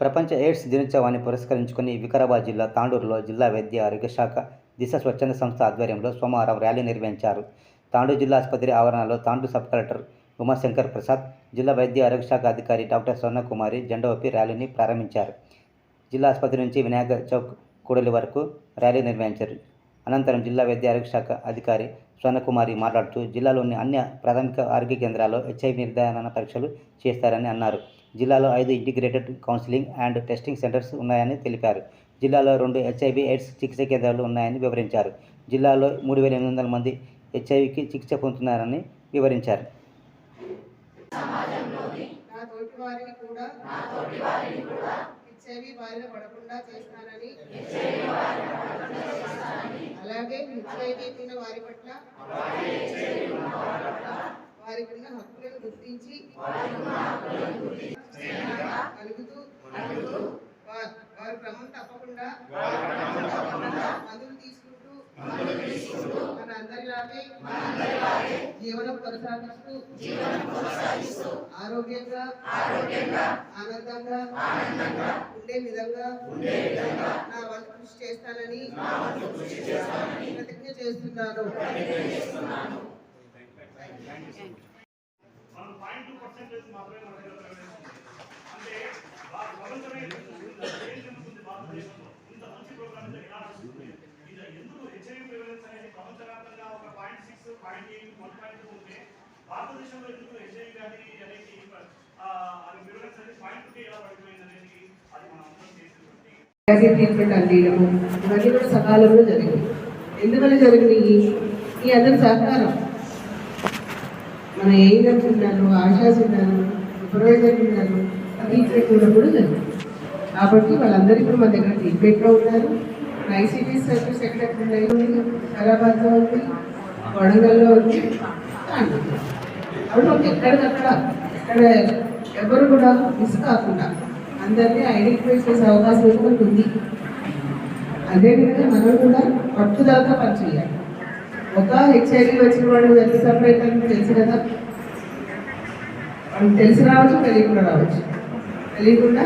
ప్రపంచ ఎయిడ్స్ దినోత్సవాన్ని పురస్కరించుకుని వికారాబాద్ జిల్లా తాండూరులో జిల్లా వైద్య ఆరోగ్య శాఖ దిశ స్వచ్ఛంద సంస్థ ఆధ్వర్యంలో సోమవారం ర్యాలీ నిర్వహించారు. తాండూరు జిల్లా ఆసుపత్రి ఆవరణలో తాండూరు సబ్ కలెక్టర్ ఉమాశంకర్ ప్రసాద్, జిల్లా వైద్య ఆరోగ్య శాఖ అధికారి డాక్టర్ స్వర్ణకుమారి జెండా ఊపి ర్యాలీని ప్రారంభించారు. జిల్లా ఆసుపత్రి నుంచి వినాయక చౌక్ కూడలి వరకు ర్యాలీ నిర్వహించారు. అనంతరం జిల్లా వైద్య ఆరోగ్య శాఖ అధికారి స్వర్ణకుమారి మాట్లాడుతూ జిల్లాలోని అన్ని ప్రాథమిక ఆరోగ్య కేంద్రాల్లో హెచ్ఐవి నిర్ధారణ పరీక్షలు చేస్తారని అన్నారు. జిల్లాలో 5 integrated counselling and testing centres ఉన్నాయని తెలిపారు. జిల్లాలో 2 హెచ్ఐవి ఎయిడ్స్ చికిత్స కేంద్రాలు ఉన్నాయని వివరించారు. జిల్లాలో 3800 మంది హెచ్ఐవికి చికిత్స పొందుతున్నారని వివరించారు. అలాగే హెచ్ఐవి ఉన్న వారి పట్ల వారికి ఉన్న హక్కులను గుర్తించి కలుగుతూ వారు క్రమం తప్పకుండా మందులు తీసుకుంటూ మన అందరిలాగే జీవనం కొనసాగిస్తూ ఆరోగ్యంగా ఆనందంగా ఉండే విధంగా నా వంతు కృషి చేస్తానని ప్రతిజ్ఞ చేస్తున్నాను. ట్రీట్మెంట్ అందించడం ఇవన్నీ కూడా సకాలంలో జరిగింది. ఎందువల్ల జరిగినాయి? ఈ అందరి సహకారం, మన ఏఎన్ఎంస్ ఉన్నారు, ఆశాస్ ఉన్నారు, సూపర్వైజర్లు ఉన్నారు, ట్రీట్మెంట్ కూడా జరిగింది. కాబట్టి వాళ్ళందరూ ఇప్పుడు మన దగ్గర ట్రీట్మెంట్లో ఉన్నారు. ఐసీటీ సర్వీస్ ఎక్కడెక్కడ ఉన్నాయి? హైదరాబాద్లో ఉంది, వరంగల్లో ఉంది. కాబట్టి ఎక్కడికక్కడ ఎక్కడ ఎవరు కూడా మిస్ కాకుండా అందరినీ ఐడెంటిఫై చేసే అవకాశం కూడా ఉంది. అదేవిధంగా మనం కూడా పట్టుదలగా పనిచేయాలి. ఒక హెచ్ఐవి వచ్చిన వాడు ఎంత సపరేట్ అని తెలుసు కదా, వాళ్ళకి తెలిసి రావచ్చు, తెలియకుండా రావచ్చు. తెలియకుండా